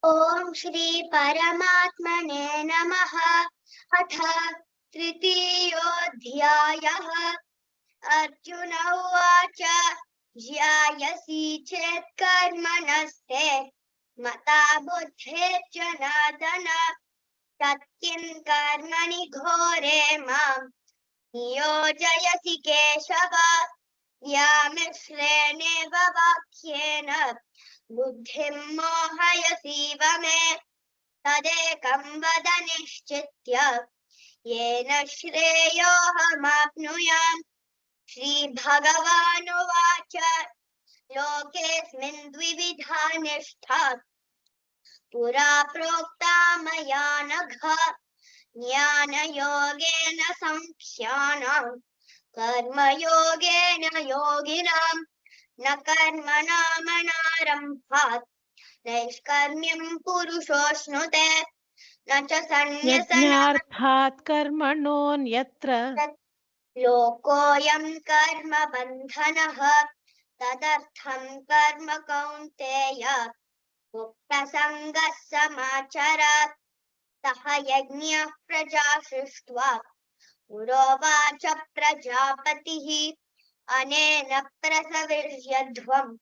ओम श्री परमात्मने नमः। अथ तृतीयोऽध्यायः। अर्जुन उवाच ज्यायसि चेत् कर्मणस्ते मता बुद्धिर्जनार्दन तत्किं कर्मणि घोरे मां नियोजयसि केशव। यामिश्रेणेव वाक्येन बुद्धिं मोहयसीव मे तदेकं वद निश्चित्य येन श्रेयोऽहमाप्नुयाम्। श्रीभगवानुवाच लोकेऽस्मिन् द्विविधा निष्ठा पुरा प्रोक्ता मया नघ ज्ञानयोगेन सांख्यानां कर्मयोगेन योगिनां न कर्मणामनारम्भात् नैष्कर्म्यं पुरुषोऽश्नुते न च यज्ञार्थात् कर्मणोऽन्यत्र लोकोऽयं कर्म बन्धनः तदर्थं कर्म कौन्तेय मुक्तसङ्गः समाचर। सह यज्ञः प्रजा सृष्ट्वा पुरोवाच प्रजापतिः अनेन प्रसविर्यध्वम्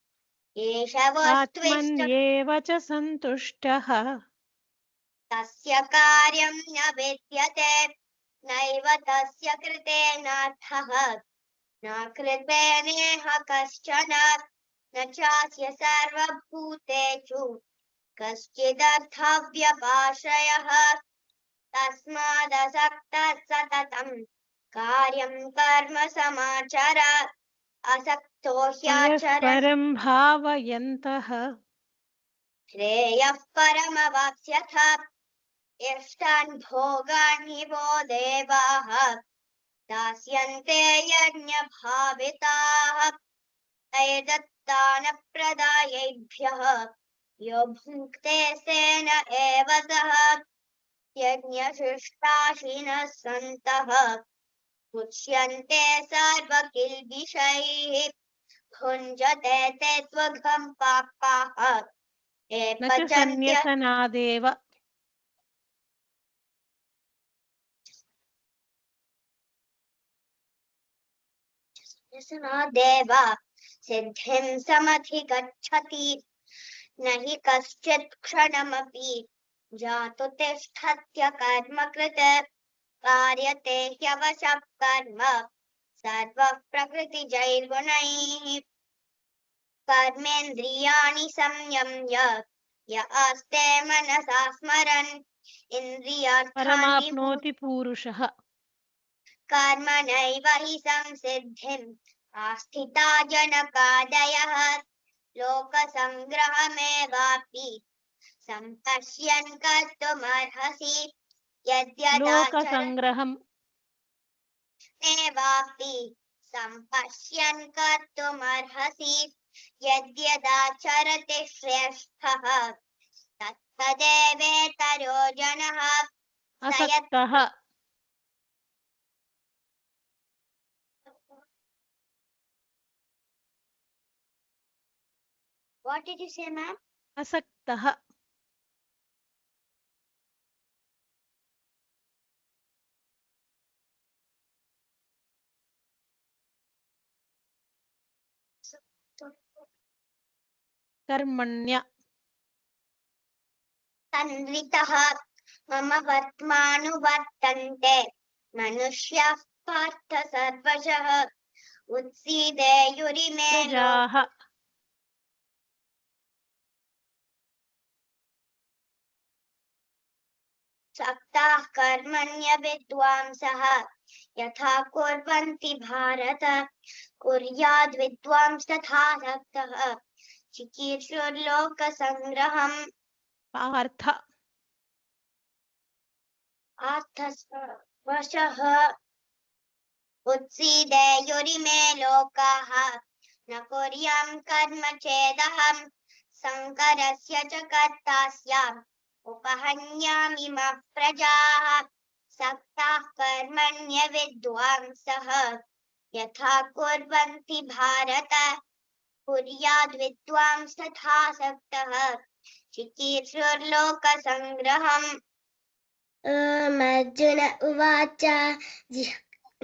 एष वस्त्विष्ट आत्मन्येव च सन्तुष्टः तस्य कार्यं न विद्यते नैव तस्य कृतेनार्थः न कृतेनेह कश्चन न चास्य सर्वभूतेषु कश्चिदर्थव्यपाश्रयः तस्मादसक्तः सततं कार्यं कर्म समाचर असक्तो ह्याचरन् परं भावयन्तः श्रेयः परमवाप्स्यथ। इष्टान् भोगान् हि वो देवाः दास्यन्ते यज्ञभाविताः तैर्दत्तानप्रदायैभ्यः यो भुङ्क्ते तेन एव सः यज्ञशिष्टाशिनः सन्तः मुच्यन्ते सर्वकिल्बिषैः भुञ्जते ते त्वघं पापाः ये न च पचन्त्य सन्न्यसनादेव देव सिद्धिं समधिगच्छति न हि कश्चित् क्षणमपि जातु तिष्ठत्य कर्मकृत् कार्यते ह्यवशः कर्म सर्वः प्रकृतिजैर्गुणैः कर्मेन्द्रियाणि संयम्य य आस्ते मनसा स्मरन् इन्द्रियार्थान् परमाप्नोति पूरुषः कर्मणैव हि संसिद्धिम् आस्थिता जनकादयः लोकसङ्ग्रहमेवापि सम्पश्यन् कर्तुमर्हसि लोकसङ्ग्रहम् यद्यदाचरन्नेवापि सम्पश्यन् कर्तुमर्हसि यद्यदाचरति श्रेष्ठः तत्तदेवेतरो जनः स यत् असक्तः What did you say, ma'am? असक्तः कर्मण्य तन्वितः मम वर्त्मानुवर्तन्ते मनुष्याः पार्थ सर्वशः उत्सीदेयुरिमे प्रजाः सक्ताः कर्मण्य विद्वांसः यथा कुर्वन्ति भारत कुर्याद् विद्वांस तथा सक्तः चिकीर्षुर्लोकसङ्ग्रहम् पार्थ आर्थवशः उत्सीदेयुरिमे लोकाः न कुर्यां कर्म चेदहं शङ्करस्य च कर्ता स्याम् उपहन्यामिमः प्रजाः सक्ताः कर्मण्य विद्वांसः यथा कुर्वन्ति भारत कुर्याद् विद्वांस तथा सक्तः चिकीर्षुर्लोकसङ्ग्रहम्। अर्जुन उवाच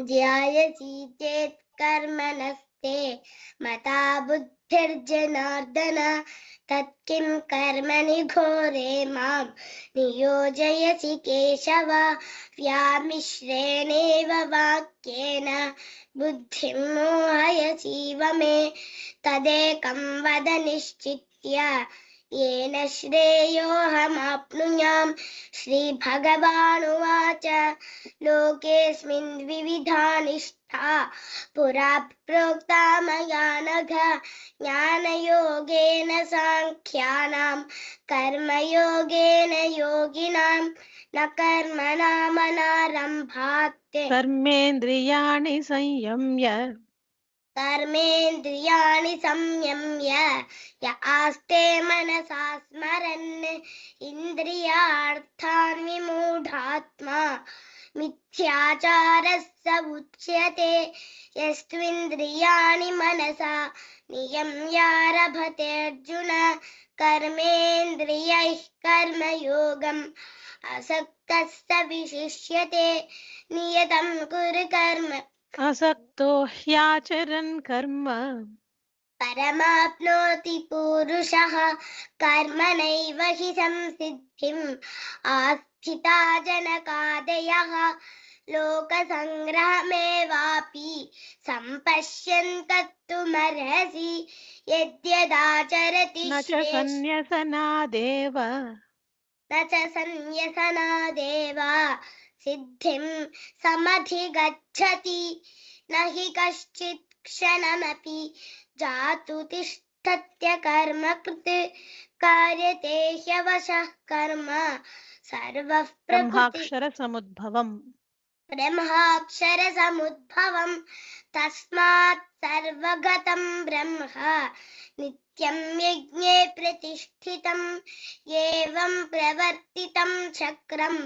ध्यायसि चेत् कर्मणस्ते मता बुद्धिर्जनार्दन तत्किं कर्मणि घोरे मां नियोजयसि केशव व्यामिश्रेणेव वाक्येन बुद्धिं मोहयसीव मे तदेकं वद निश्चित्य येन श्रेयोऽहमाप्नुयाम्। श्रीभगवानुवाच लोकेऽस्मिन् द्विविधा निष्ठा पुरा प्रोक्ता मया नघ ज्ञानयोगेन साङ्ख्यानां कर्मयोगेन योगिनां न कर्मणामनारम्भात् कर्मेन्द्रियाणि संयम्य कर्मेन्द्रियाणि संयम्य य आस्ते मनसा स्मरन् इन्द्रियार्थान् विमूढात्मा मिथ्याचारः स उच्यते। यस्त्विन्द्रियाणि मनसा नियम्यारभते अर्जुन कर्मेन्द्रियैः कर्मयोगम् असक्तः स विशिष्यते। नियतं कुरु कर्म असक्तो ह्याचरन् कर्म परमाप्नोति पूरुषः कर्मणैव हि संसिद्धिम् आस्थिता जनकादयः लोकसङ्ग्रहमेवापि सम्पश्यन् कर्तुमर्हसि यद्यदाचरति न च सन्न्यसनादेव न च संयसनादेव सिद्धिं समधिगच्छति न हि कश्चित् क्षणमपि जातु तिष्ठत्य कर्म कृत् कार्यते ह्यवशः कर्म सर्वः प्रकृति ब्रह्माक्षरसमुद्भवम् तस्मात् सर्वगतं ब्रह्म नित्यं यज्ञे प्रतिष्ठितम् एवं प्रवर्तितं चक्रं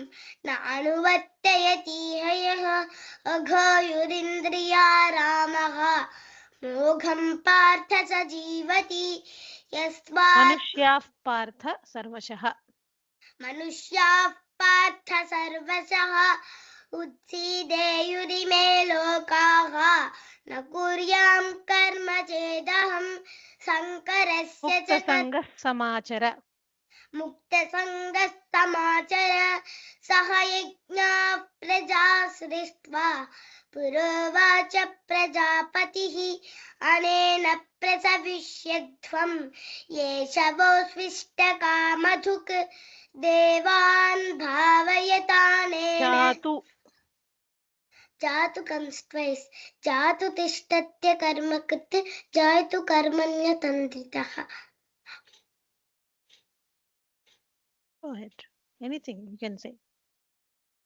नानुवर्तयति ह्यः अघोयुरिन्द्रियारामः मोघं पार्थ स जीवति यस्मात् मनुष्याः पार्थ सर्वशः उत्सीदेयुरिमे लोकाः न कुर्यां कर्म चेदहं शङ्करस्य च मुक्तसङ्गः समाचर मुक्तसङ्गः समाचर सह यज्ञाः प्रजा सृष्ट्वा पुरोवाच प्रजापतिः अनेन प्रसविष्यध्वं येषवो स्विष्टकामधुक् देवान् भावयतानेन जातु comes twice जातु तिष्ठत्य कर्म कृत् जातु कर्मण्यतन्द्रितः. Go ahead. Anything you can say.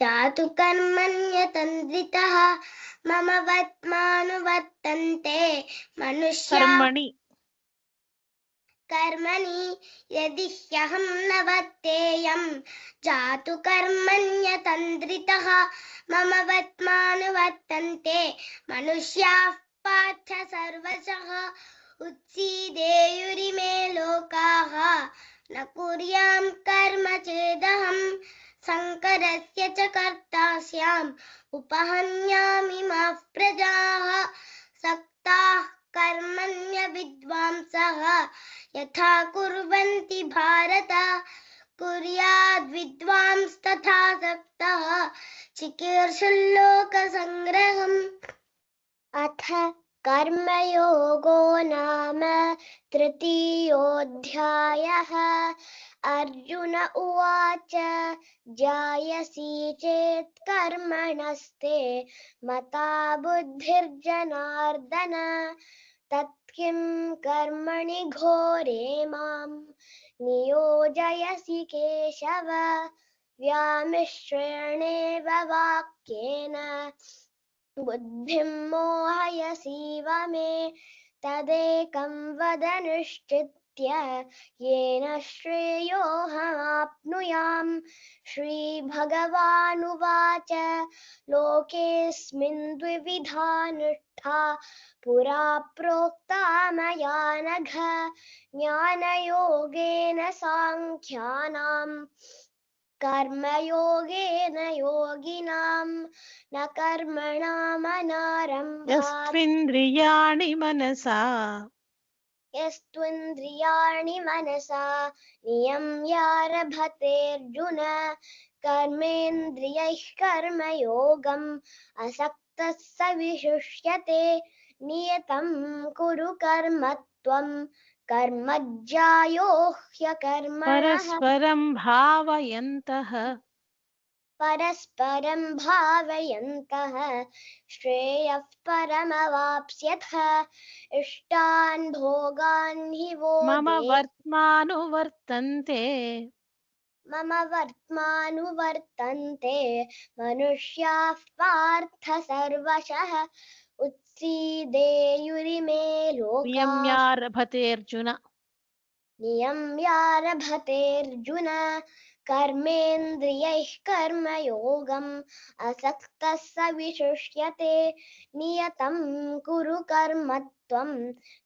जातु कर्मण्यतन्द्रितः मम वर्त्मानुवर्तन्ते मनुष्या कर्मणि यदि ह्यहं न वर्तेयं जातु कर्मण्यतन्द्रितः मम वर्त्मानुवर्तन्ते मनुष्याः पार्थ सर्वशः उत्सीदेयुरिमे लोकाः न कुर्यां कर्म चेदहं शङ्करस्य च कर्ता स्याम् उपहन्यामि माः प्रजाः सक्ताः कर्मण्य विद्वांसः यथा कुर्वन्ति भारत कुर्याद् विद्वांस्तथा सक्तः चिकीर्षुल्लोकसङ्ग्रहम्. अथ कर्मयोगो नाम तृतीयोऽध्यायः. अर्जुन उवाच जायसि चेत् कर्मणस्ते मता बुद्धिर्जनार्दन तत्किं कर्मणि घोरे मां नियोजयसि केशव व्यामिश्रेणेव वाक्येन बुद्धिं मोहयसीव मे तदेकं वद निश्चित्य येन श्रेयोऽहमाप्नुयाम्. परमाप्नुयाम् श्रीभगवानुवाच लोकेऽस्मिन् द्विविधा निष्ठा पुरा प्रोक्ता मया नघ ज्ञानयोगेन साङ्ख्यानां कर्मयोगेन योगिनां न कर्मणामनारम्भात् यस्त्विन्द्रियाणि मनसा यस्त्विन्द्रियाणि मनसा नियम्यारभतेऽर्जुन कर्मेन्द्रियैः कर्मयोगम् असक्तः स विशिष्यते नियतं कुरु कर्म त्वं कर्मज्जायो ह्यकर्मणः परस्परं भावयन्तः परस्परं भावयन्तः श्रेयः परमवाप्स्यथ इष्टान् भोगान् हि वो मम देव वर्त्मानुवर्तन्ते मम वर्त्मानुवर्तन्ते मनुष्याः पार्थ सर्वशः उत्सीदेयुरिमे लोकाः नियम्यारभते अर्जुन नियम्यारभतेऽर्जुन कर्मेन्द्रियैः कर्मयोगम् असक्तः स विशिष्यते नियतं कुरु कर्म त्वं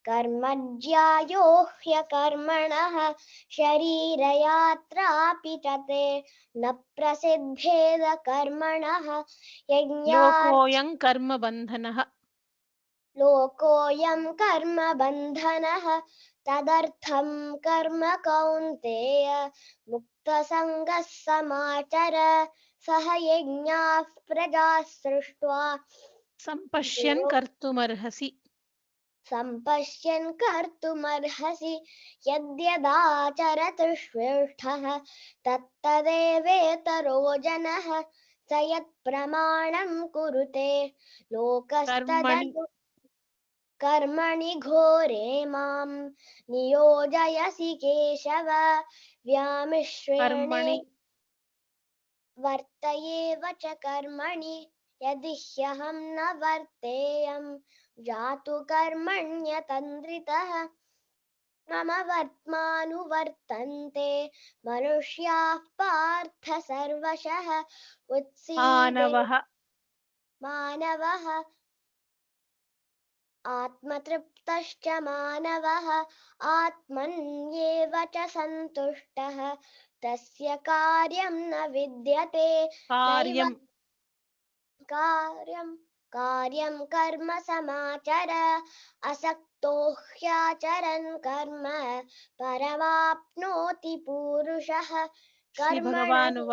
कर्मज्यायो ह्यकर्मणः शरीरयात्रापि च ते न प्रसिद्धेद कर्मणः यज्ञार्थ लोकोऽयं कर्मबन्धनः लोकोऽयं कर्मबन्धनः तदर्थं कर्म कौन्तेय मुक्तसङ्गः समाचर सह यज्ञाः प्रजाः सृष्ट्वा सम्पश्यन् कर्तुमर्हसि सम्पश्यन् कर्तुमर्हसि यद्यदाचरति श्रेष्ठः तत्तदेवेतरो जनः स यत्प्रमाणं कुरुते कर्मणि लोकस्तदनु कर्मणि घोरे मां नियोजयसि केशव व्यामिश्रेणे कर्मणि वर्तयेव च कर्मणि यदि ह्यहं न वर्तेयं जातु कर्मण्यतन्द्रितः मम वर्त्मानुवर्तन्ते मनुष्याः पार्थ सर्वशः उत्सीदे मानवः आत्मतृप्तश्च मानवः आत्मन्येव च सन्तुष्टः तस्य कार्यं न विद्यते नैव कार्यं कर्म समाचर असक्तो ह्याचरन् कर्म परमाप्नोति पूरुषः कर्मणि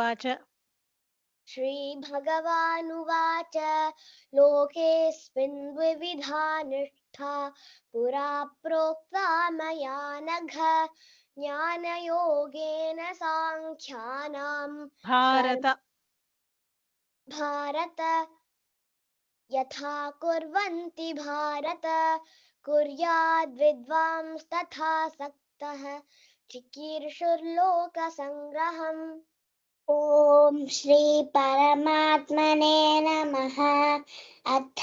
श्रीभगवानुवाच लोकेऽस्मिन् द्विविधा निष्ठा पुरा प्रोक्ता मया नघ ज्ञानयोगेन साङ्ख्यानां भारत यथा कुर्वन्ति भारत कुर्याद्विद्वांस्तथा सक्तः चिकीर्षुर्लोकसङ्ग्रहम् ॐ श्री परमात्मने नमः अथ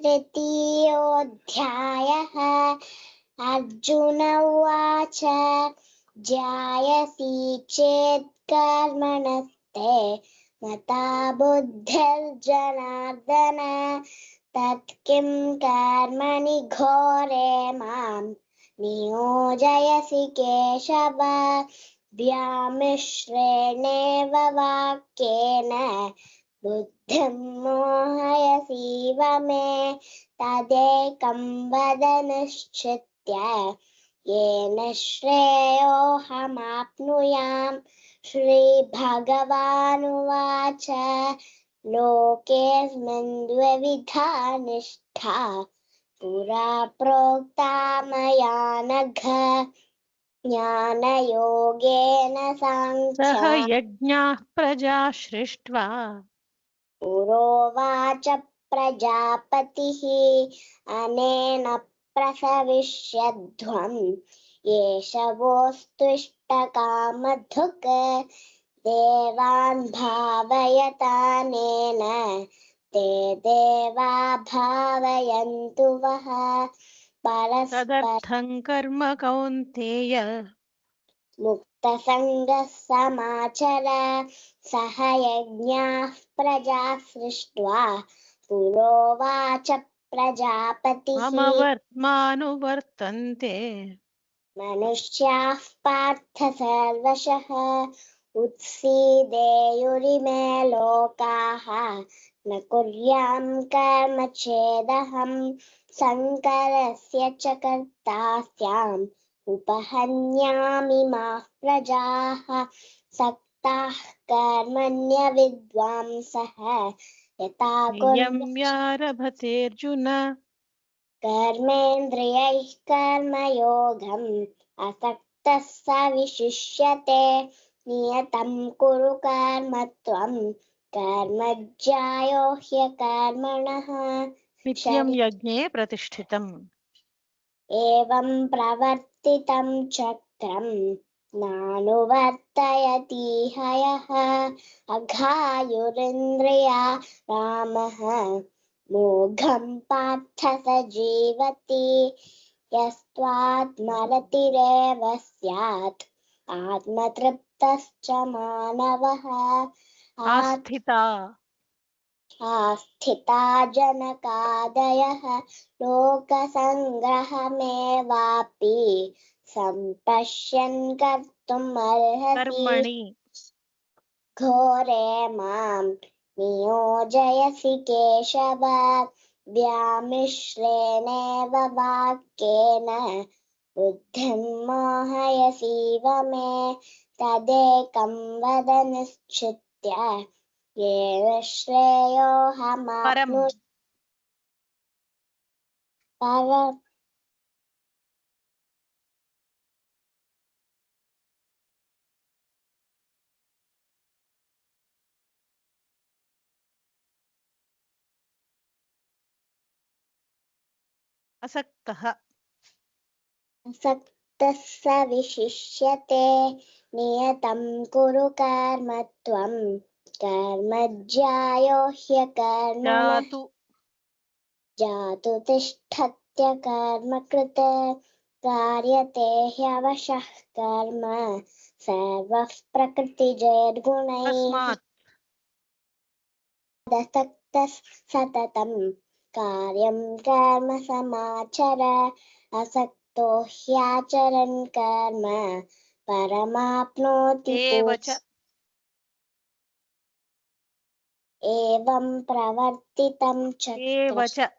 तृतीयोऽध्यायः अर्जुन उवाच ज्यायसि चेत् कर्मणस्ते मता बुद्धिर्जनार्दन तत्किं कर्मणि घोरे मां नियोजयसि केशव व्यामिश्रेणेव वाक्येन बुद्धिं मोहयसीव मे तदेकं वद निश्चित्य येन श्रेयोऽहमाप्नुयाम् श्रीभगवानुवाच लोकेऽस्मिन् द्विविधा निष्ठा पुरा प्रोक्ता मया नघ ज्ञानयोगेन सह यज्ञाः प्रजा सृष्ट्वा पुरोवाच प्रजापतिः अनेन प्रसविष्यध्वम् एष वोऽस्त्विष्टकामधुक् देवान् भावयतानेन ते देवा भावयन्तु वः तदर्थं कर्म कौन्तेय असक्तसङ्गः समाचर सह यज्ञाः प्रजा सृष्ट्वा पुरोवाच प्रजापतिः मम वर्त्मानुवर्तन्ते मनुष्याः पार्थ सर्वशः उत्सीदेयुरिमे लोकाः न कुर्यां कर्म चेदहं शङ्करस्य च कर्ता स्याम् उपहन्यामि माः प्रजाः सक्ताः कर्मण्यविद्वांसः यथा नियम्यारभतेऽर्जुन कर्मेन्द्रियैः कर्मयोगम् असक्तः स विशिष्यते नियतं कुरु कर्म त्वं कर्मज्यायो ह्यकर्मणः नित्यं यज्ञे प्रतिष्ठितम् एवं प्रवर्तितं चक्रं नानुवर्तयति हयः अघायुरिन्द्रिया रामः मोघं पार्थ स जीवति यस्त्वात्मरतिरेव स्यात् आत्मतृप्तश्च मानवः आस्थिता आस्थिता जनकादयः लोकसङ्ग्रहमेवापि सम्पश्यन् कर्तुमर्हसि कर्मणि घोरे मां नियोजयसि केशव व्यामिश्रेणेव वाक्येन बुद्धिं मोहयसीव मे तदेकं वद निश्चित्य येन श्रेयोऽहमाप्नु परम् असक्तः असक्तः स विशिष्यते नियतं कुरु कर्म त्वं कर्मज्यायो ह्यकर्मणः जातु तिष्ठत्य कर्मकृत् कार्यते ह्यवशः कर्म सर्वः प्रकृतिजैर्गुणैः तस्मात् असक्तः सततं कार्यं कर्म समाचर असक्तो ह्याचरन् कर्म परमाप्नोति एव च एवं प्रवर्तितं एव चक्रम् च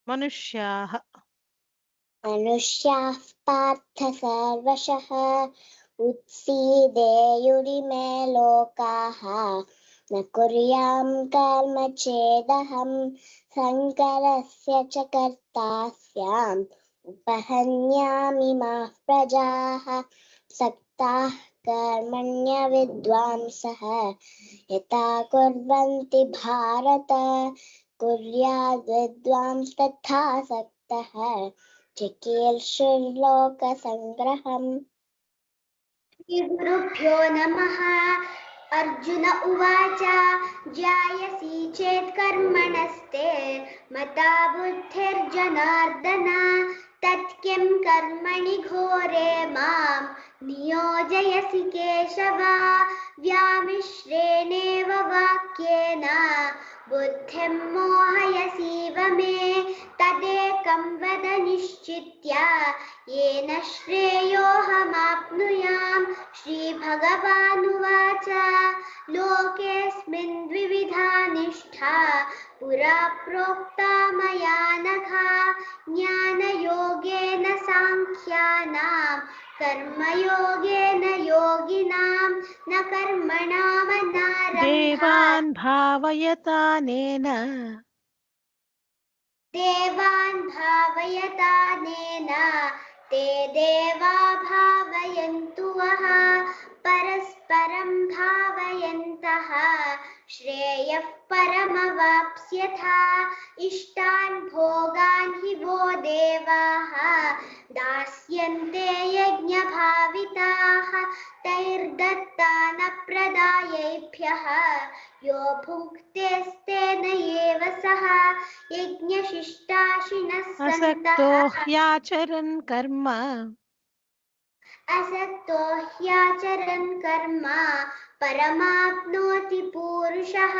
मनुष्याः मनुष्याः पार्थ सर्वशः उत्सीदेयुरिमे लोकाः न कुर्यां कर्म चेदहं शङ्करस्य च कर्ता स्याम् उपहन्यामि माः प्रजाः सक्ताः कर्मण्यविद्वांसः यथा कुर्वन्ति भारत कुर्याद्विद्वांस्तथा सक्तः चिकीर्षुर्लोकसङ्ग्रहम् श्रीगुरुभ्यो नमः। अर्जुन उवाच ज्यायसि चेत् कर्मणस्ते मता बुद्धिर्जनार्दन तत्किं कर्मणि घोरे मां नियोजयसि केशव व्यामिश्रेणेव वाक्येन बुद्धिं मोहयसीव मे तदेकं वद निश्चित्य येन श्रेयोऽहमाप्नुयाम्। श्रीभगवानुवाच लोकेऽस्मिन् द्विविधा निष्ठा पुरा प्रोक्ता मया नघ ज्ञानयोगेन साङ्ख्यानां कर्मयोगेन योगिनां न कर्मणामनारम्भात् देवान् भावयतानेन देवान् भावयतानेन ते देवा भावयन्तु वः परस्परं भावयन्तः श्रेयः परमवाप्स्यथ इष्टान् भोगान् हि वो देवाः दास्यन्ते यज्ञभाविताः तैर्दत्तानप्रदायैभ्यः यो भुङ्क्तेस्तेन एव सः यज्ञशिष्टाशिनः असक्तो सन्तः ह्याचरन् कर्म असक्तो ह्याचरन् कर्म परमाप्नोति पूरुषः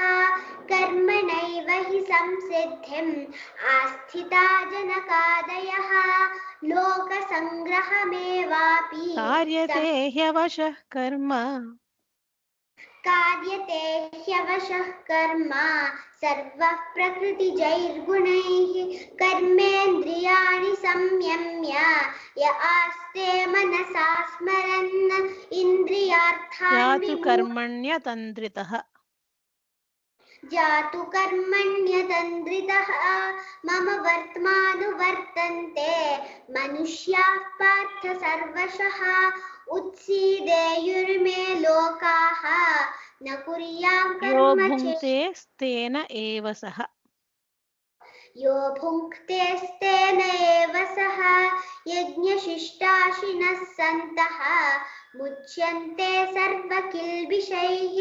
कर्मणैव हि संसिद्धिम् आस्थिता जनकादयः लोकसङ्ग्रहमेवापि कार्यते ह्यवशः कर्म कार्यते ह्यवशः कर्म सर्वः प्रकृतिजैर्गुणैः कर्मेन्द्रियाणि संयम्य य आस्ते मनसा स्मरन् इन्द्रियार्थान् जातु कर्मण्यतन्द्रितः जातु कर्मण्यतन्द्रितः मम वर्त्मानुवर्तन्ते मनुष्याः पार्थ सर्वशः उत्सीदेयुर्मे लोकाः न कुर्यां यो कर्म भुङ्क्ते स्तेन एव सः यो भुङ्क्तेस्तेन एव सः यज्ञशिष्टाशिनः सन्तः मुच्यन्ते सर्वकिल्बिषैः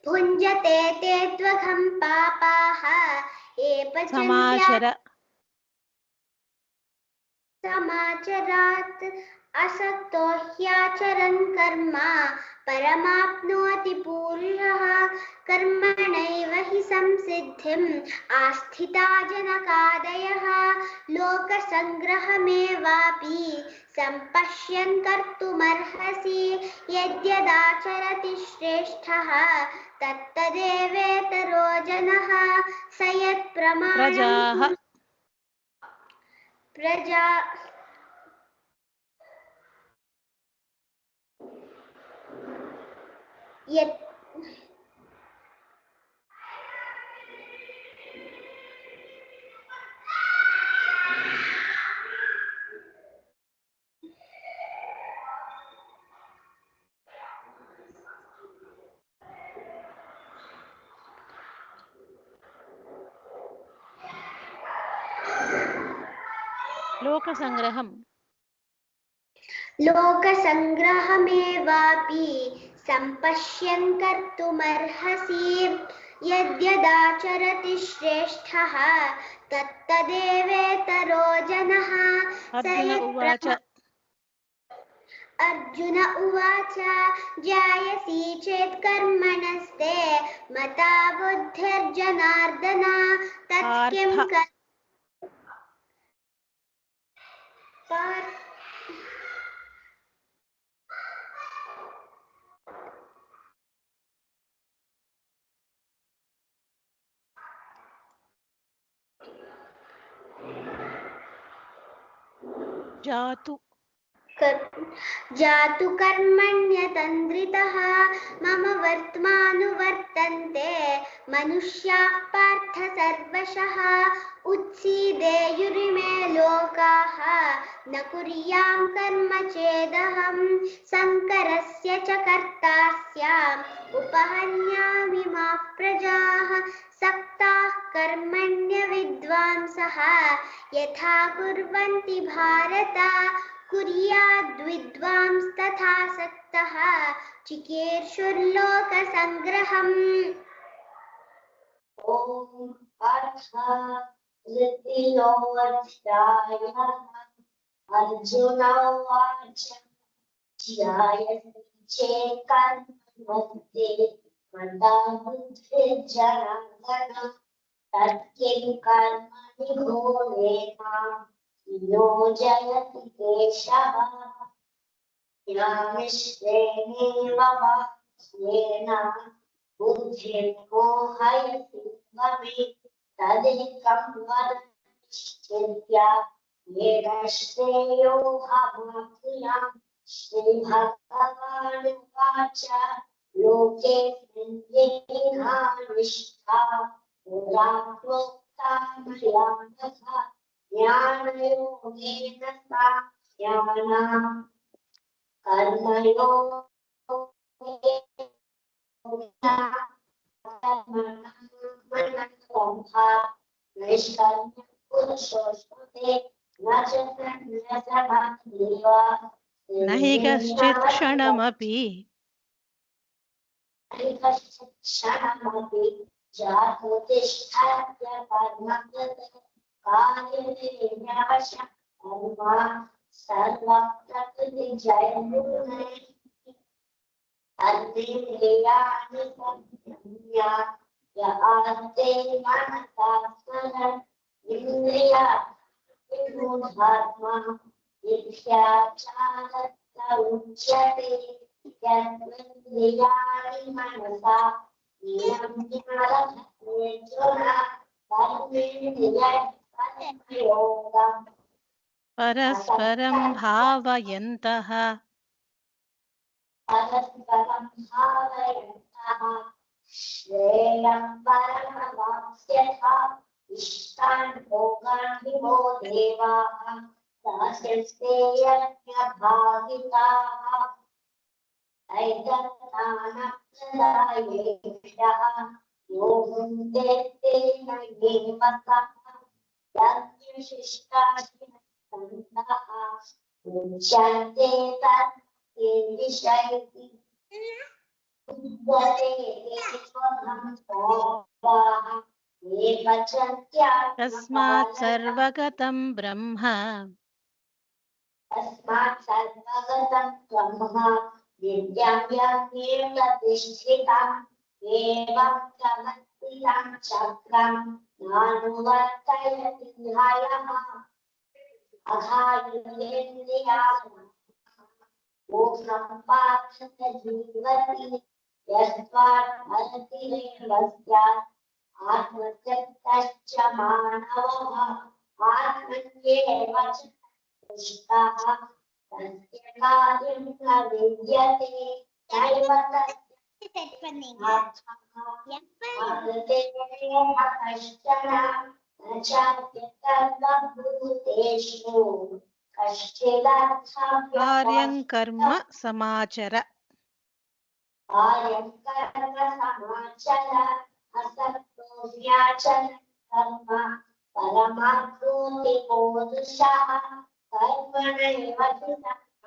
भुञ्जते ते त्वघं पापाः ये समाचर समाचरात् असक्तो ह्याचरन् कर्म परमाप्नोति पूरुषः कर्मणैव हि संसिद्धिम् आस्थिता जनकादयः लोकसङ्ग्रहमेवापि सम्पश्यन् कर्तुमर्हसि यद्यदाचरति श्रेष्ठः तत्तदेवेतरो जनः स यत्प्रमाणं प्रजा यत् लोकसङ्ग्रहम् लोकसङ्ग्रहमेवापि सम्पश्यन् कर्तुमर्हसि यद्यदाचरति श्रेष्ठः तत्तदेवेतरो जनः अर्जुन उवाच जायसी चेत् कर्मणस्ते मता बुद्धिर्जनार्दन तत्किं जातु कर्मण्यतन्द्रितः मम वर्त्मानुवर्तन्ते मनुष्याः पार्थ सर्वशः उत्सीदेयुरिमे लोकाः न कुर्यां कर्म चेदहं संकरस्य च कर्ता स्याम् उपहन्यामि माः प्रजाः सक्ताः कर्मण्य विद्वांसः यथा कुर्वन्ति भारत कुर्याद्विद्वांस्तथा सक्तः चिकीर्षुर्लोकसङ्ग्रहम् ॐ तृतीयोऽध्यायः अर्जुन उवाच ध्यायसि चेत् कर्मणस्ते मता बुद्धिर्जनार्दन तत्किं कर्मणि घोरेण योजयति केशव ज्ञानिष्ठेनेव वाक्येन बुद्धिं मोहयति ममे तदेकं वद निश्चित्य येन श्रेयोऽहमाप्नुयाम् श्रीभगवानुवाच लोकेऽस्मिन् येहा निष्ठा पुरा प्रोक्ता मया तथा ज्ञानयोगेन साङ्ख्येन कर्मयोगेन निष्कर्म्य पुरुषोऽश्नुते न हि कश्चित् क्षणमपि क्षणमपि जातो तिष्ठत्य कर्मकृत् कार्यनिर्विनाश कर्म सर्वप्रकृतिजयगुणे अतीन्द्रियाणि संयम्य य आस्ते मनसा स्मरन् इन्द्रियार्थात्मा मिथ्याचारः उच्यते यस्मिन्द्रियाणि मनसा नियम्येन्द्रिययोगम् परस्परं भावयन्तः परस्परं भावयन्तः श्रेयं परमवाप्स्यथा इष्टान् भोगान् विमो देवाः सहस्ते यज्ञभागिताः ऐतत्तानप्रदायेभ्यः यो भुङ्क्ते तेन एव सः यज्ञशिष्टाशिनः उच्यन्ते तत् विषयति तस्मात् सर्वगतं ब्रह्म तस्मात् सर्वगतं ब्रह्म विद्यां यज्ञेन प्रतिष्ठितम् एवं प्रवर्तितं चक्रं नानुवर्तयति न्यायः अघायुरेन्द्रियाणि मोक्षं पार्थत जीवति यस्त्वात् भरतिरेव स्यात् आत्मत्यक्तश्च मानवः आत्मन्येव च तुष्टः तस्य कार्यं न विद्यते नैव तस्य कश्चन न चाप्यतर्वभूतेषु कार्यं कर्म समाचर कार्यं कर्म समाचर असक्तो व्याचर कर्म परमाप्नोति मोदुषः कर्मणैव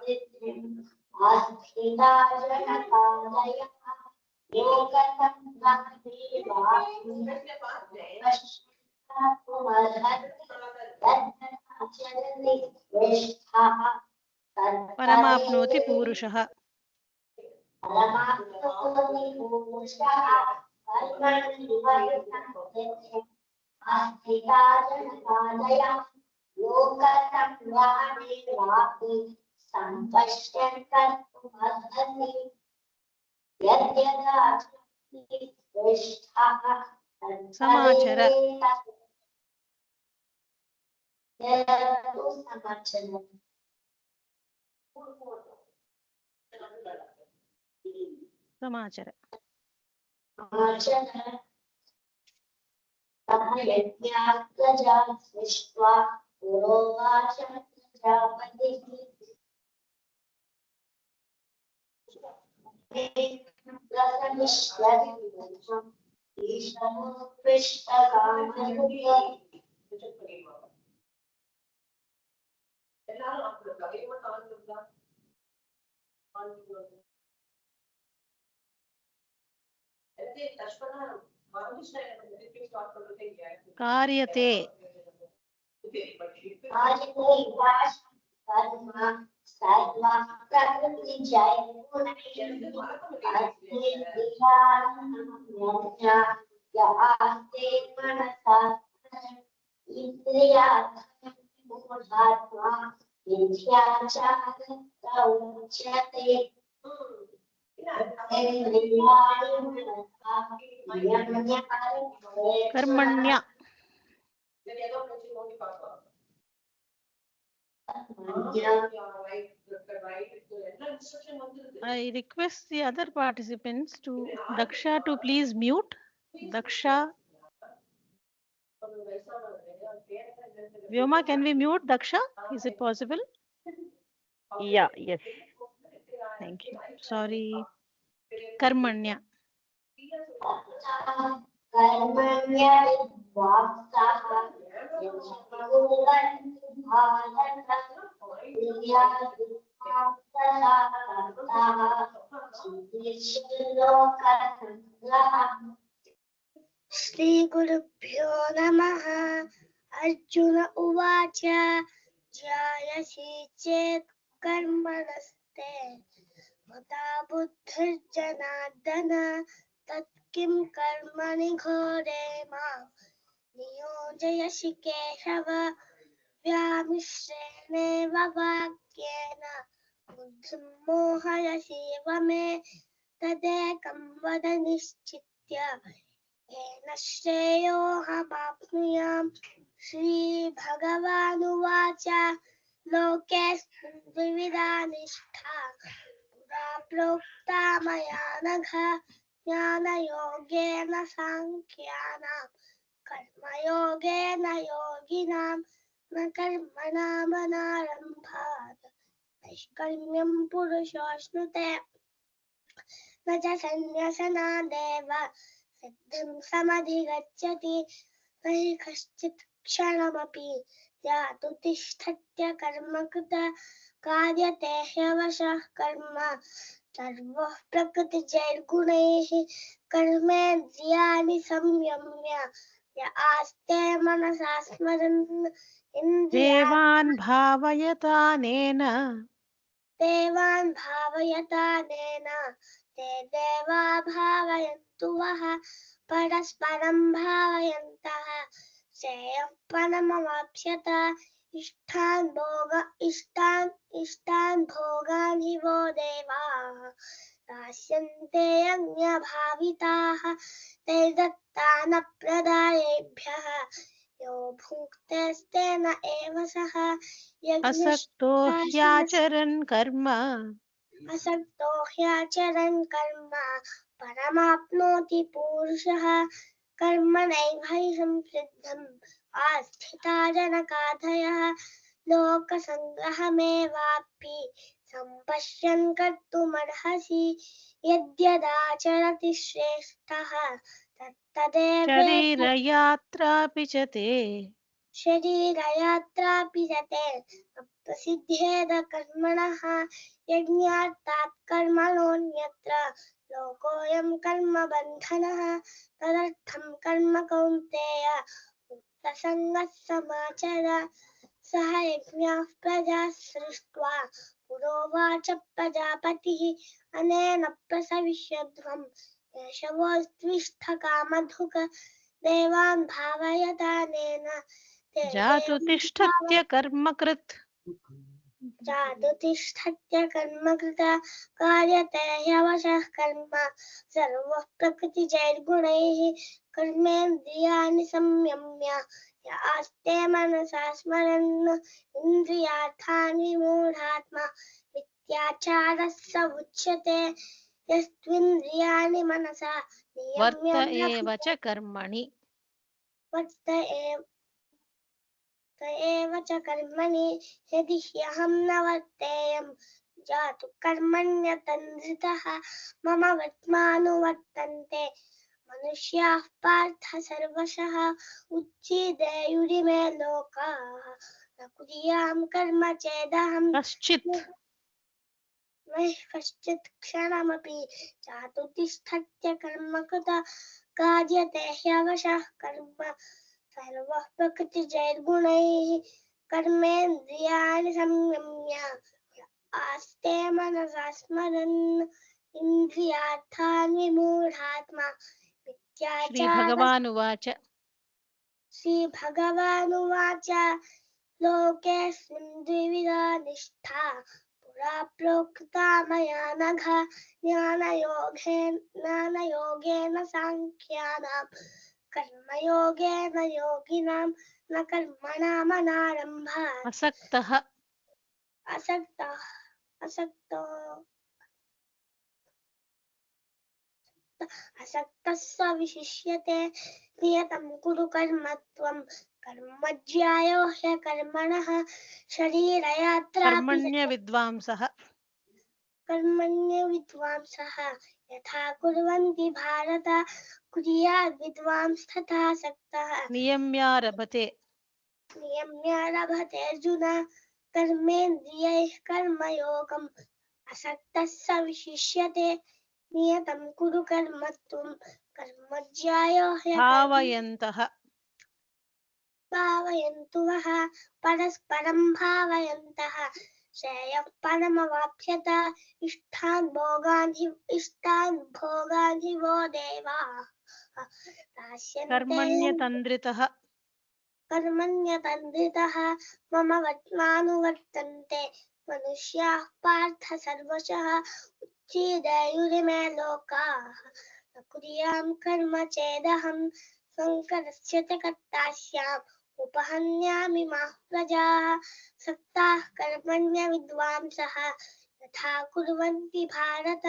सिद्धिम् आस्थिता जनकादयः परमाप्नोति पूरुषः समाचर समाचर यज्ञात्मजा सृष्ट्वा पुरोवाच प्रजापतिः कार्यते कर्मण्य I request the other participants to Daksha to please mute. Daksha. Vyoma, can we mute Daksha? Is it possible? Yeah, yes. Thank you. Sorry. Karmanya. श्रीगुरुभ्यो नमः। अर्जुन उवाच ध्यायसि चेत् कर्मणस्ते मता बुद्धिर्जनार्दन तत् किं कर्मणि घोरे मां नियोजयसि केशव व्यामिश्रेणेव वाक्येन बुद्धिं मोहयसीव मे तदेकं वद निश्चित्य येन श्रेयोऽहमाप्नुयाम्। श्रीभगवानुवाच लोकेऽस्मिन् द्विविधा निष्ठा पुरा प्रोक्ता मया नघ ज्ञानयोगेन साङ्ख्यानां कर्मयोगेन योगिनां न कर्मणामनारम्भात् नैष्कर्म्यं पुरुषोऽश्नुते न च सन्न्यसनादेव सिद्धिं समधिगच्छति न हि कश्चित् क्षणमपि जातु तिष्ठत्य कर्मकृत कार्यते ह्यवशः कर्म सर्वः प्रकृतिजैर्गुणैः कर्मेन्द्रियाणि संयम्य य आस्ते मनसा स्मरन् देवान् भावयतानेन देवान् भावयतानेन ते देवा भावयन्तु वः परस्परं भावयन्तः श्रेयः परमवाप्स्यत इष्टान् भोगान् हि वो देवाः दास्यन्ते यज्ञभाविताः तैर्दत्तानप्रदायेभ्यः यो भुङ्क्तेस्तेन एव सः असक्तो ह्याचरन् कर्म असक्तो ह्याचरन् कर्म परमाप्नोति पूरुषः कर्मणैव हि संसिद्धम् आस्थिता जनकादयः लोकसङ्ग्रहमेवापि सम्पश्यन् कर्तुमर्हसि यद्यदाचरति श्रेष्ठः तत्तदेवेति शरीरयात्रापि च ते शरीरयात्रापि जते प्रसिद्धेद कर्मणः यज्ञार्थात् कर्मणोऽन्यत्र लोकोऽयं कर्मबन्धनः तदर्थं कर्म कौन्तेय मुक्तसङ्गः समाचर सह यज्ञाः प्रजा सृष्ट्वा पुरोवाच प्रजापतिः अनेन प्रसविष्यध्वम् एष वोऽस्त्विष्ठकामधुक् देवान् भावयतानेन जातु तिष्ठत्य कर्मकृत् जातु तिष्ठत्य कर्मकृत कार्यते ह्यवशः कर्म सर्वः प्रकृतिजैर्गुणैः कर्मेन्द्रियाणि संयम्य य आस्ते मनसा स्मरन् इन्द्रियार्थानि मूढात्मा मिथ्याचारः स उच्यते यस्त्विन्द्रियाणि मनसा वर्त नियम्य एव च कर्मणि वर्त एव च कर्मणि यदि ह्यहं न वर्तेयं जातु कर्मण्यतन्द्रितः मम वर्त्मानुवर्तन्ते मनुष्याः पार्थ सर्वशः उच्छिदेयुरिमे लोकाः न कुर्यां कर्म चेदहं कश्चित् न हि कश्चित् क्षणमपि जातु तिष्ठत्य कर्मकृत कार्यते ह्यवशः कर्म सर्वः प्रकृतिजैर्गुणैः कर्मेन्द्रियाणि संयम्य आस्ते मनसा स्मरन् इन्द्रियार्थान् विमूढात्मा श्रीभगवानुवाच श्रीभगवानुवाच लोकेऽस्मिन् द्विविधा निष्ठा पुरा प्रोक्ता मया नघ ज्ञानयोगेन साङ्ख्यानां कर्मयोगेन योगिनां न कर्मणामनारम्भात् असक्तः असक्तः स विशिष्यते नियतं कुरु कर्म त्वं कर्मज्यायो ह्यकर्मणः शरीरयात्रापि कर्मण्यविद्वांसः कर्मण्यविद्वांसः यथा कुर्वन्ति भारत कुर्याद् विद्वांस्तथा सक्तः नियम्यारभते नियम्य लभते अर्जुन कर्मेन्द्रियैः कर्मयोगम् असक्तः स विशिष्यते नियतं कुरु कर्म त्वं कर्मज्यायो भावयन्तः भावयन्तु वः परस्परं भावयन्तः श्रेयः परमवाप्स्यत इष्टान् भोगान् हि वो देवाः दास्यन्ते कर्मण्यतन्द्रितः कर्मण्यतन्द्रितः मम वर्त्मानुवर्तन्ते मनुष्याः पार्थ सर्वशः उच्छिदेयुरिमे लोकाः न कुर्यां कर्म चेदहं शङ्करस्य च कर्तास्याम् उपहन्यामि माः प्रजाः सक्ताः कर्मण्य विद्वांसः यथा कुर्वन्ति भारत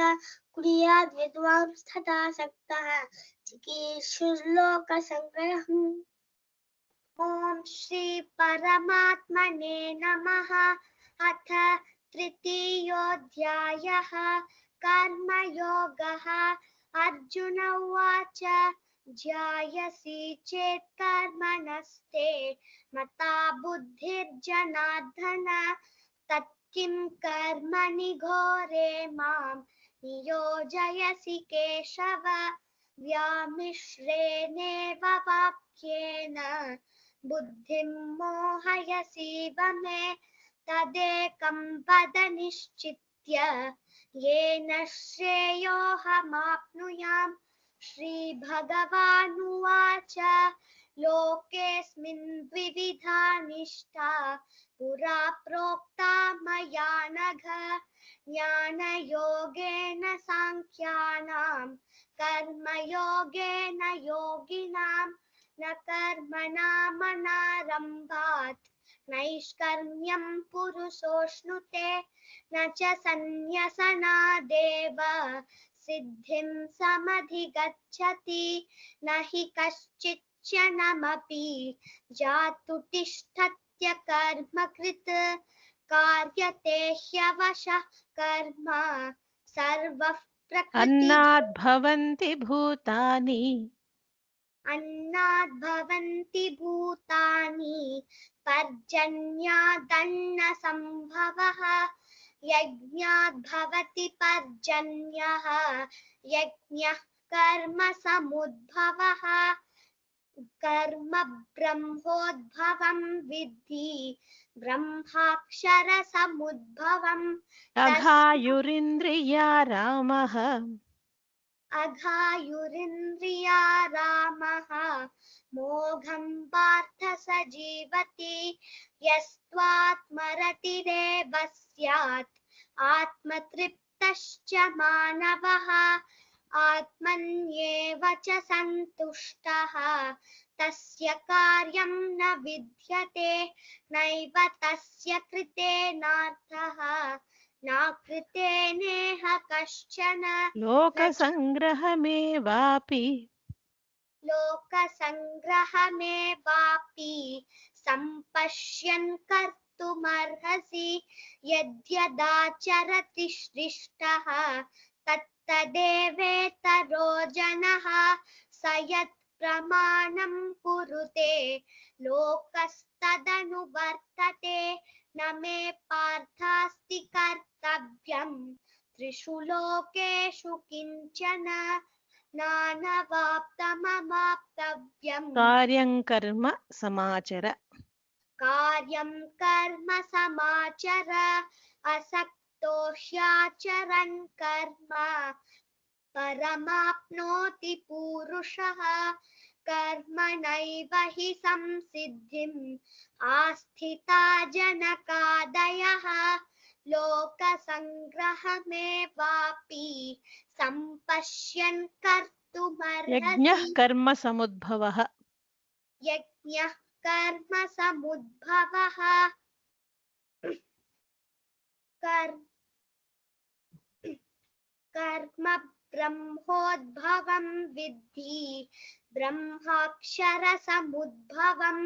कुर्याद् विद्वांस्तथा सक्तः चिकीर्षुर्लोकसङ्ग्रहम् ॐ श्री परमात्मने नमः अथ तृतीयोऽध्यायः कर्मयोगः अर्जुन उवाच ध्यायसि चेत् कर्मणस्ते मता बुद्धिर्जनार्दन तत्किं कर्मणि घोरे मां नियोजयसि केशव व्यामिश्रेणेव वाक्येन बुद्धिं मोहयसीव मे तदेकं पद निश्चित्य येन श्रेयोऽहमाप्नुयाम् श्रीभगवानुवाच लोकेऽस्मिन् द्विविधा निष्ठा पुरा प्रोक्ता मया नघ ज्ञानयोगेन साङ्ख्यानां कर्मयोगेन योगिनां न कर्मणामनारम्भात् नैष्कर्म्यं पुरुषोऽश्नुते न च सन्न्यसनादेव सिद्धिं समधिगच्छति न हि कश्चिच्छ्नमपि जातुतिष्ठत्य कर्मकृत् कार्यते ह्यवशः कर्म सर्वः प्रकृति अन्नाद् भवन्ति भूतानि अन्नाद् भवन्ति भूतानि पर्जन्यादन्नसम्भवः यज्ञाद् भवति पर्जन्यः यज्ञः कर्मसमुद्भवः कर्म ब्रह्मोद्भवं विद्धि ब्रह्माक्षरसमुद्भवम् अघायुरिन्द्रिया रामः अघायुरिन्द्रिया रामः मोघं पार्थ स जीवति यस्त्वात्मरतिरेव स्यात् आत्मतृप्तश्च मानवः आत्मन्येव च सन्तुष्टः तस्य कार्यं न विद्यते नैव तस्य कृतेनार्थः नाकृतेनेह कश्चन लोकसङ्ग्रहमेवापि लोकसङ्ग्रहमेवापि सम्पश्यन् कर्तुमर्हसि यद्यदाचरति श्रेष्ठः तत्तदेवेतरो जनः स यत् प्रमाणं कुरुते लोकस्तदनुवर्तते न मे पार्थास्ति कर्तव्यं त्रिषु लोकेषु किञ्चन नानवाप्तमवाप्तव्यम् कार्यं कर्म समाचर कार्यं कर्म समाचर असक्तो ह्याचरन् कर्म परमाप्नोति पूरुषः कर्मणैव हि संसिद्धिम् आस्थिता जनकादयः लोकसङ्ग्रहमेवापि सम्पश्यन् कर्तुमर्हसि यज्ञः कर्मसमुद्भवः यज्ञः कर्मसमुद्भवः कर्म ब्रह्मोद्भवं विद्धि ब्रह्माक्षरसमुद्भवं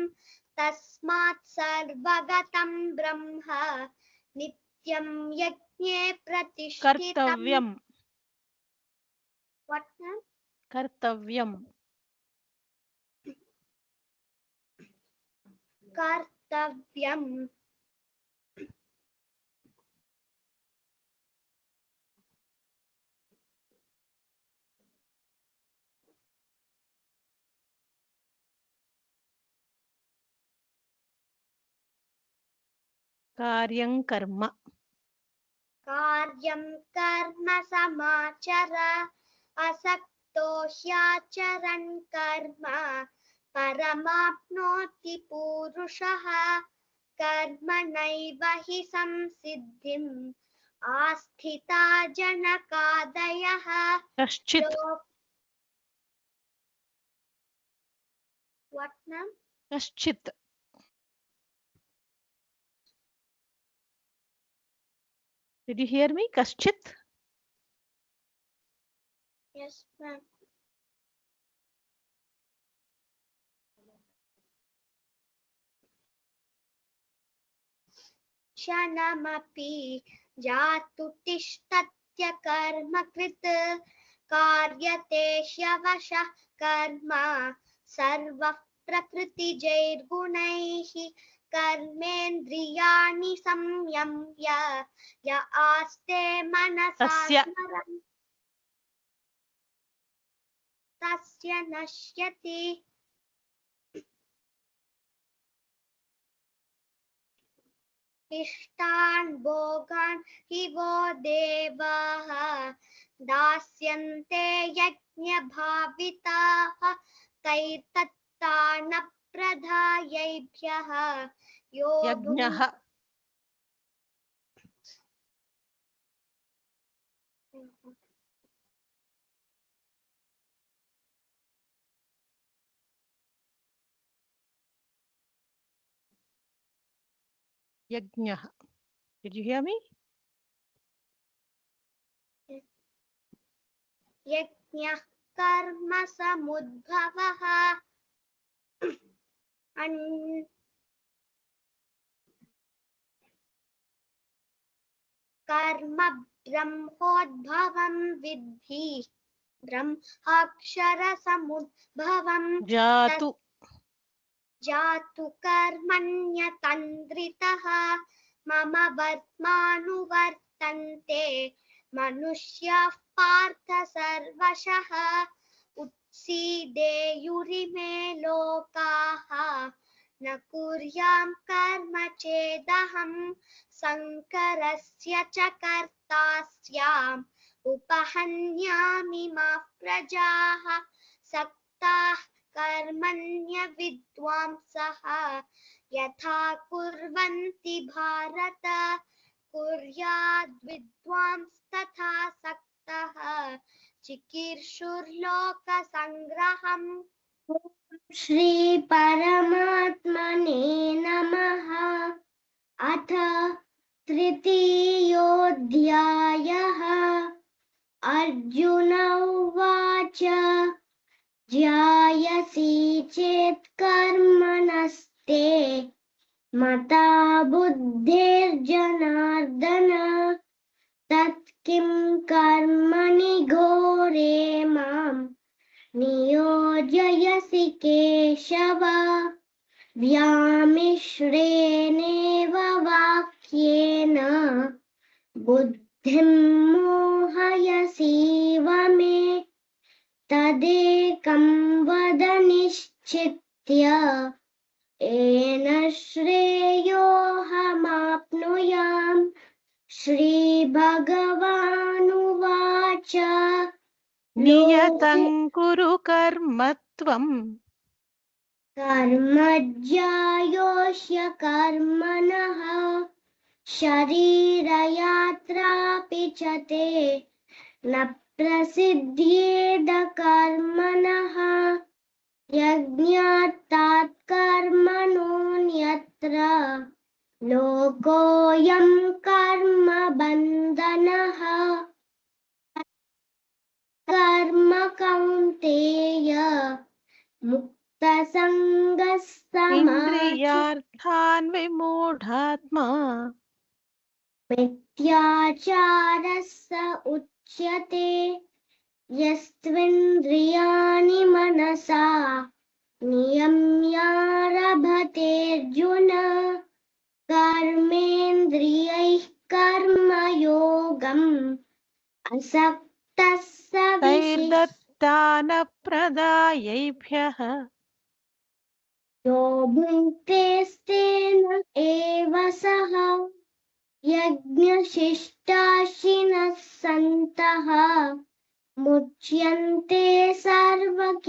तस्मात् सर्वगतं ब्रह्म नित्यं यज्ञे प्रतिष्ठितम् कर्तव्यम् कर्तव्यम् कार्यं कर्म कार्यं कर्म समाचर असक्तो ह्याचरन् कर्म परमाप्नोति पूरुषः कर्मणैव हि संसिद्धिम् आस्थिता जनकादयः कश्चित् What ma'am? कश्चित् Did you hear me? Kashchit? Yes ma'am. क्षणमपि जातु तिष्ठत्य कर्मकृत् कार्यते ह्यवशः कर्म सर्वः प्रकृतिजैर्गुणैः कर्मेन्द्रियाणि संयम्य य आस्ते मनसा स्मरन् तस्य नश्यति इष्टान् भोगान् हि वो देवाः दास्यन्ते यज्ञभाविताः तैर्तत्तानप्रदायैभ्यः यो यज्ञः यज्ञः. Did you hear me? यज्ञः कर्म समुद्भवः कर्म ब्रह्मोद्भवं विद्धि ब्रह्माक्षरसमुद्भवं जातु कर्मण्यतन्द्रितः मम वर्त्मानुवर्तन्ते मनुष्याः पार्थ सर्वशः उत्सीदेयुरिमे लोकाः न कुर्यां कर्म चेदहं संकरस्य च कर्ता स्याम् उपहन्यामि मा प्रजाः सक्ताः कर्मण्य विद्वांसः यथा कुर्वन्ति भारत कुर्याद् विद्वांस्तथा सक्तः चिकीर्षुर्लोकसङ्ग्रहम्. श्री परमात्मने नमः. अथ तृतीयोऽध्यायः. अर्जुन उवाच ध्यायसि चेत् कर्मणस्ते मता बुद्धिर्जनार्दन तत् किं कर्मणि घोरे मां नियोजयसि केशव. व्यामिश्रेणेव वाक्येन बुद्धिं मोहयसीव मे तदेकं वद निश्चित्य येन श्रेयोऽहमाप्नुयाम्. श्रीभगवानुवाच नियतं कुरु कर्म त्वं कर्मज्यायोष्य कर्मणः शरीरयात्रापि च ते न प्रसिद्ध्येद कर्मणः यज्ञात् कर्मणोऽन्यत्र लोकोऽयं कर्म बन्धनः. कर्म कौन्तेय मुक्तसङ्गः इन्द्रियार्थान् विमूढात्मा मिथ्याचारः स उच्यते यस्त्विन्द्रियाणि मनसा नियम्यारभतेऽर्जुन कर्मेन्द्रियैः कर्मयोगम् असक्तः स तैर्दत्तानप्रदायैभ्यः यो भुङ्क्तेस्तेन एव सः यज्ञशिष्टाशिनः सन्तः मुच्यन्ते सर्वकिल्बिषैः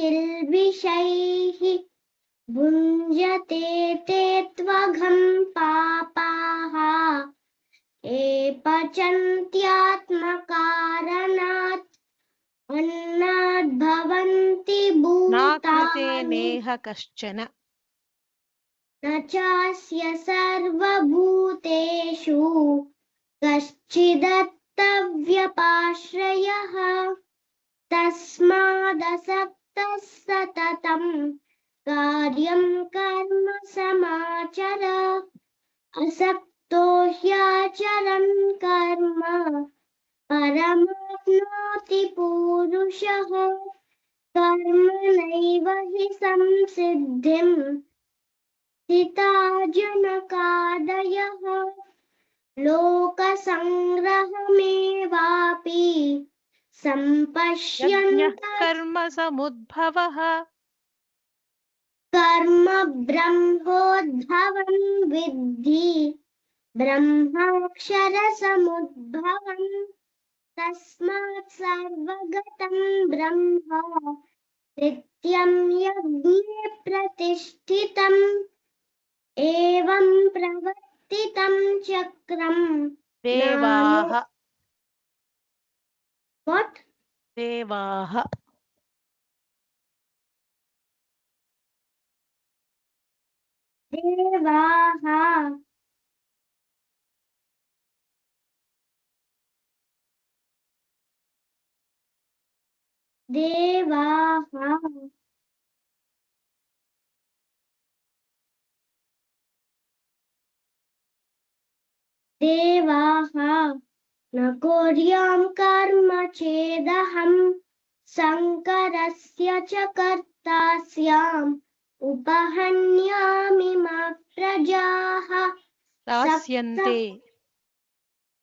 भुञ्जते ते त्वघं पापाः ये पचन्त्यात्मकारणात् अन्नात् भवन्ति नाकृते भूतानि नेह कश्चन न चास्य सर्वभूतेषु कश्चिदत्तव्यपाश्रयः तस्मादसक्तः सततं कार्यं कर्म समाचर असक्तो ह्याचरन् कर्म परमाप्नोति पूरुषः कर्मणैव हि संसिद्धिम् स्थिता जनकादयः लोकसङ्ग्रहमेवापि यज्ञः सम्पश्यन्तः कर्म समुद्भवः कर्म ब्रह्मोद्भवं विद्धि ब्रह्माक्षरसमुद्भवम् तस्मात् सर्वगतं ब्रह्म नित्यं यज्ञे प्रतिष्ठितम् एवं प्रवर्तितं चक्रम् देवाः What? देवाः देवाः देवाः देवाः न कुर्यां कर्म चेदहं शङ्करस्य च कर्ता स्याम् उपहन्यामि मा प्रजाः दास्यन्ते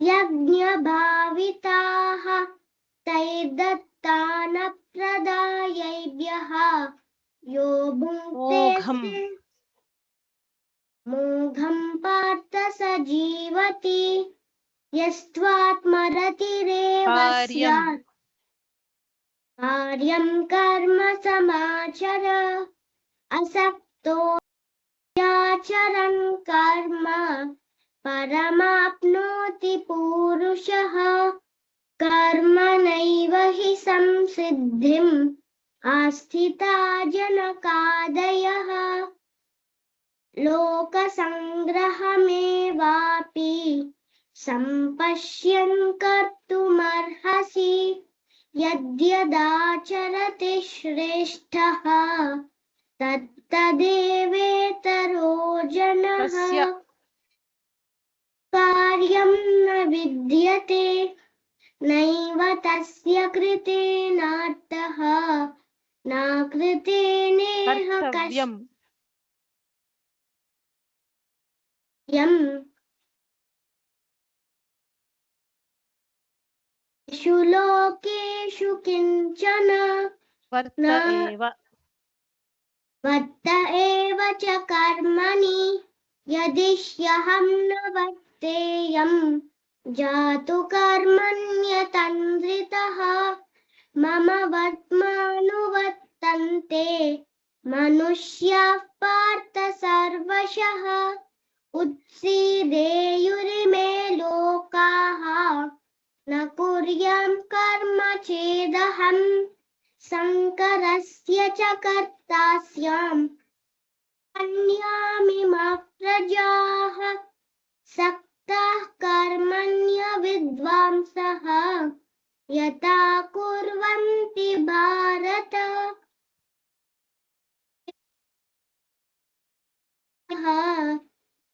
यज्ञभाविताः तैर्दत्तानप्रदायैभ्यः यो मोघम् भुङ्क्ते मोघं पार्थ स जीवति यस्त्वात्मरतिरेव कार्यम् स्यात् कार्यं कर्म समाचर असक्तो याचरन् कर्म परमाप्नोति पूरुषः कर्मणैव हि संसिद्धिम् आस्थिता जनकादयः लोकसङ्ग्रहमेवापि सम्पश्यन् कर्तुमर्हसि यद्यदाचरति श्रेष्ठः तत्तदेवेतरो जनः तस्य कार्यं न विद्यते नैव तस्य कृतेनार्थः नाकृतेनेह कर्तव्यम् कश्यम् येषु लोकेषु किञ्चन वर्त न एव वर्त एव च कर्मणि यदि ह्यहं न वर्तेयं जातु कर्मण्यतन्द्रितः मम वर्त्मानुवर्तन्ते मनुष्याः पार्थ सर्वशः उत्सीदेयुरिमे लोकाः न कुर्यां कर्म चेदहं शङ्करस्य च कर्ता स्याम् अन्यामि मा प्रजाः सक्ताः कर्मण्य विद्वांसः यथा कुर्वन्ति भारत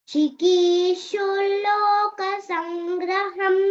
चिकीर्षुर्लोकसङ्ग्रहम्